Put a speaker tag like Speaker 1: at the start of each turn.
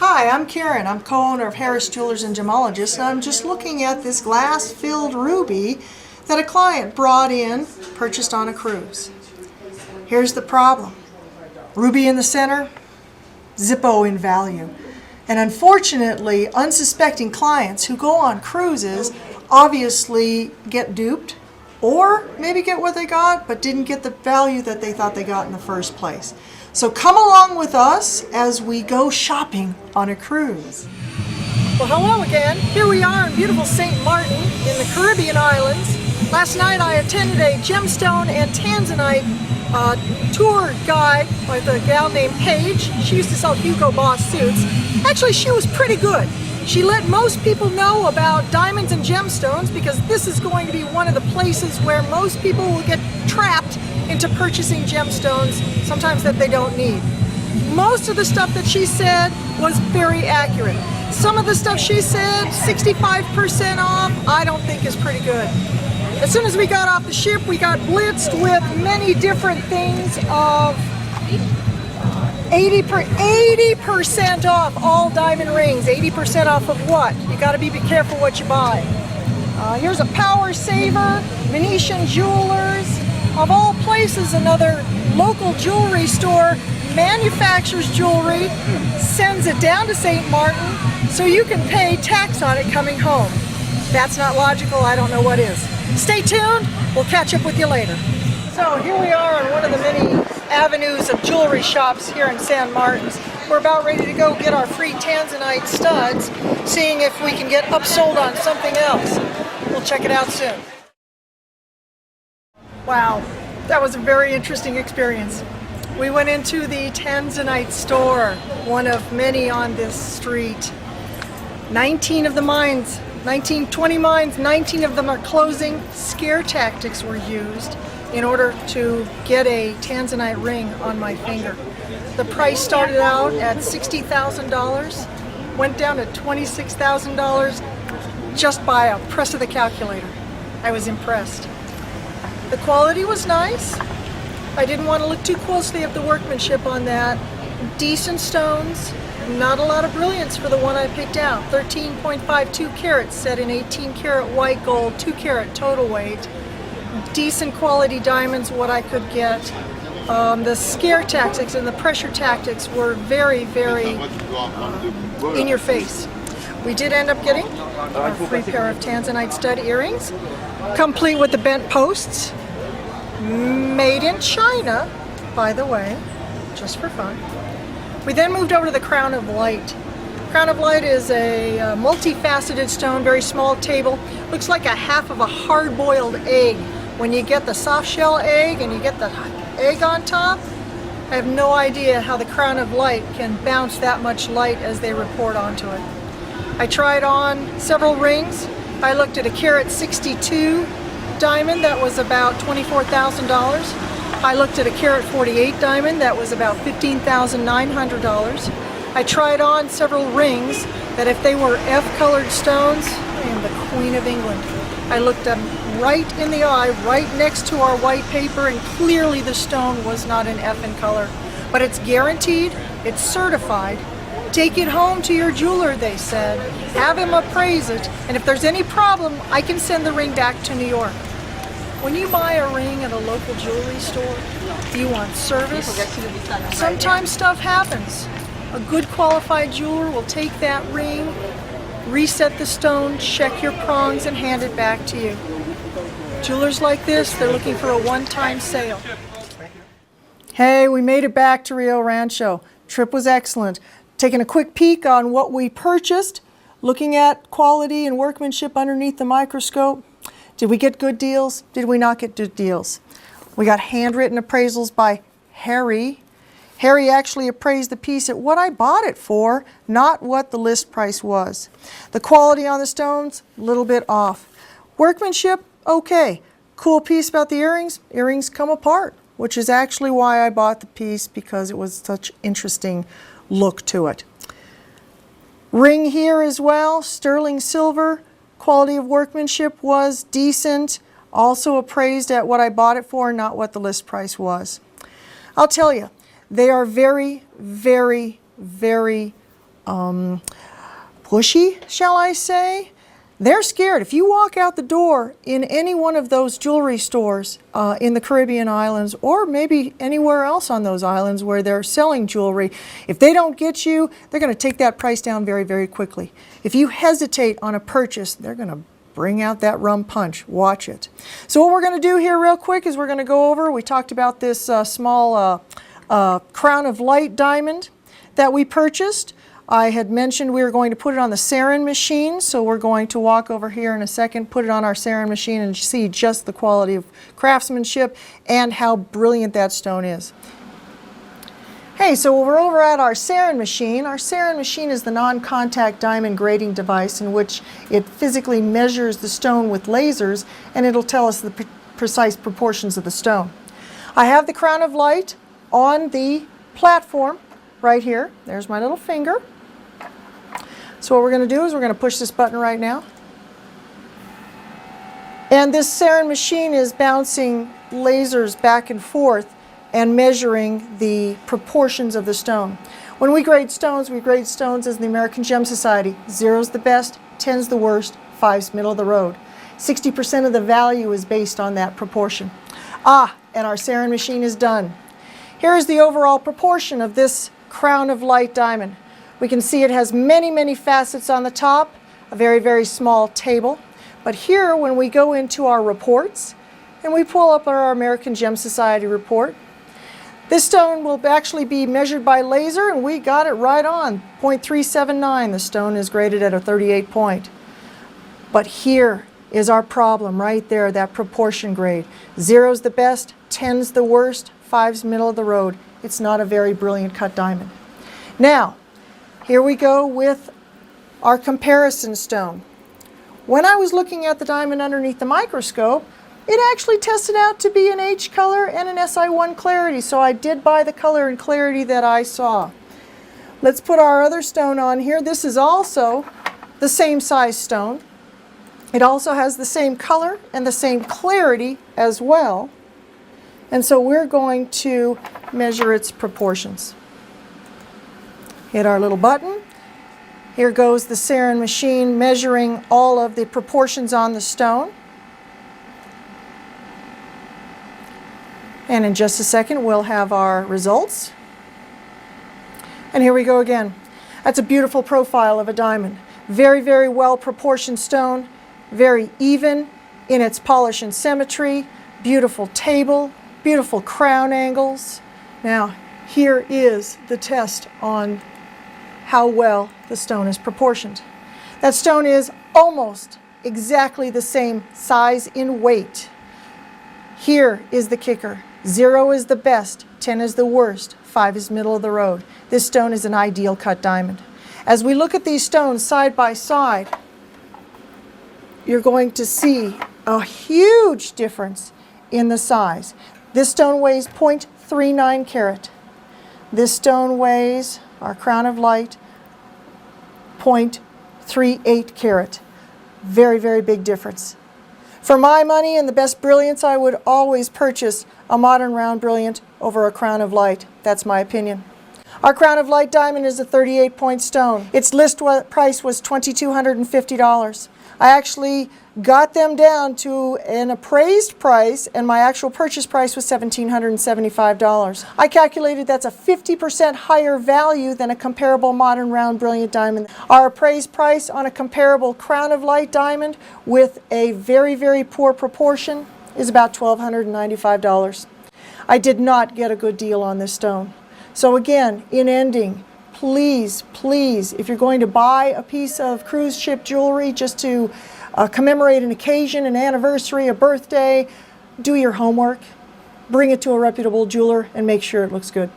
Speaker 1: Hi, I'm Karen. I'm co-owner of Harris Jewelers and Gemologists, and I'm just looking at this glass-filled ruby that a client brought in, purchased on a cruise. Here's the problem. Ruby in the center, Zippo in value. And unfortunately, unsuspecting clients who go on cruises obviously get duped, or maybe get what they got, but didn't get the value that they thought they got in the first place. So come along with us as we go shopping on a cruise. Well, hello again. Here we are in beautiful St. Martin in the Caribbean islands. Last night I attended a gemstone and tanzanite tour guide with a gal named Paige. She used to sell Hugo Boss suits. Actually, she was pretty good. She let most people know about diamonds and gemstones because this is going to be one of the places where most people will get trapped into purchasing gemstones, sometimes that they don't need. Most of the stuff that she said was very accurate. Some of the stuff she said, 65% off, I don't think is pretty good. As soon as we got off the ship, we got blitzed with many different things of 80% off all diamond rings. 80% off of what? You got to be careful what you buy. Here's a Power Saver, Venetian Jewelers. Of all places, another local jewelry store manufactures jewelry, sends it down to St. Martin so you can pay tax on it coming home. That's not logical. I don't know what is. Stay tuned. We'll catch up with you later. So here we are on one of the many avenues of jewelry shops here in San Martin's. We're about ready to go get our free tanzanite studs, seeing if we can get upsold on something else. We'll check it out soon. Wow, that was a very interesting experience. We went into the tanzanite store, one of many on this street. 20 mines, 19 of them are closing. Scare tactics were used in order to get a tanzanite ring on my finger. The price started out at $60,000, went down to $26,000 just by a press of the calculator. I was impressed. The quality was nice. I didn't want to look too closely at the workmanship on that. Decent stones, not a lot of brilliance for the one I picked out. 13.52 carats set in 18 karat white gold, 2 carat total weight. Decent quality diamonds, what I could get. The scare tactics and the pressure tactics were very, very in your face. We did end up getting a free pair of tanzanite stud earrings, complete with the bent posts, made in China, by the way, just for fun. We then moved over to the Crown of Light. Crown of Light is a multifaceted stone, very small table. Looks like a half of a hard-boiled egg. When you get the soft shell egg and you get the egg on top, I have no idea how the Crown of Light can bounce that much light as they report onto it. I tried on several rings. I looked at a carat 62 diamond that was about $24,000. I looked at a carat 48 diamond that was about $15,900. I tried on several rings that if they were F-colored stones, I am the Queen of England. I looked them right in the eye, right next to our white paper, and clearly the stone was not an F in color. But it's guaranteed, it's certified. Take it home to your jeweler, they said. Have him appraise it, and if there's any problem, I can send the ring back to New York. When you buy a ring at a local jewelry store, you want service. Sometimes stuff happens. A good qualified jeweler will take that ring, reset the stone, check your prongs, and hand it back to you. Jewelers like this, they're looking for a one-time sale. Hey, we made it back to Rio Rancho. Trip was excellent. Taking a quick peek on what we purchased, looking at quality and workmanship underneath the microscope. Did we get good deals? Did we not get good deals? We got handwritten appraisals by Harry. Harry actually appraised the piece at what I bought it for, not what the list price was. The quality on the stones, a little bit off. Workmanship, okay. Cool piece about the earrings, earrings come apart, which is actually why I bought the piece, because it was such interesting look to it. Ring here as well, sterling silver. Quality of workmanship was decent. Also appraised at what I bought it for, not what the list price was. I'll tell you, they are very, very, very pushy, shall I say. They're scared. If you walk out the door in any one of those jewelry stores in the Caribbean islands, or maybe anywhere else on those islands where they're selling jewelry, if they don't get you, they're going to take that price down very, very quickly. If you hesitate on a purchase, they're going to bring out that rum punch. Watch it. So what we're going to do here real quick is we're going to go over, we talked about this small Crown of Light diamond that we purchased. I had mentioned we were going to put it on the Saran machine, so we're going to walk over here in a second, put it on our Saran machine and see just the quality of craftsmanship and how brilliant that stone is. Hey, so we're over at our Saran machine. Our Saran machine is the non-contact diamond grading device in which it physically measures the stone with lasers, and it'll tell us the precise proportions of the stone. I have the Crown of Light on the platform right here. There's my little finger. So what we're going to do is we're going to push this button right now. And this Saran machine is bouncing lasers back and forth and measuring the proportions of the stone. When we grade stones as the American Gem Society. 0's the best, 10's the worst, 5's middle of the road. 60% of the value is based on that proportion. And our Saran machine is done. Here is the overall proportion of this Crown of Light diamond. We can see it has many, many facets on the top, a very, very small table. But here, when we go into our reports and we pull up our American Gem Society report, this stone will actually be measured by laser, and we got it right on, 0.379. The stone is graded at a 38 point. But here is our problem right there, that proportion grade. 0's the best, 10's the worst, 5's middle of the road. It's not a very brilliant cut diamond. Now, here we go with our comparison stone. When I was looking at the diamond underneath the microscope, it actually tested out to be an H color and an SI1 clarity, so I did buy the color and clarity that I saw. Let's put our other stone on here. This is also the same size stone. It also has the same color and the same clarity as well. And so we're going to measure its proportions. Hit our little button. Here goes the Saran machine measuring all of the proportions on the stone. And in just a second, we'll have our results. And here we go again. That's a beautiful profile of a diamond. Very, very well proportioned stone, very even in its polish and symmetry, beautiful table, beautiful crown angles. Now, here is the test on how well the stone is proportioned. That stone is almost exactly the same size in weight. Here is the kicker. 0 is the best, 10 is the worst, 5 is middle of the road. This stone is an ideal cut diamond. As we look at these stones side by side, you're going to see a huge difference in the size. This stone weighs 0.39 carat. This stone weighs, our Crown of Light, 0.38 carat. Very, very big difference. For my money and the best brilliance, I would always purchase a modern round brilliant over a Crown of Light. That's my opinion. Our Crown of Light diamond is a 38-point stone. Its list price was $2,250. I actually got them down to an appraised price, and my actual purchase price was $1,775. I calculated that's a 50% higher value than a comparable modern round brilliant diamond. Our appraised price on a comparable Crown of Light diamond with a very, very poor proportion is about $1,295. I did not get a good deal on this stone. So again, in ending, please, please, if you're going to buy a piece of cruise ship jewelry just to commemorate an occasion, an anniversary, a birthday, do your homework, bring it to a reputable jeweler, and make sure it looks good.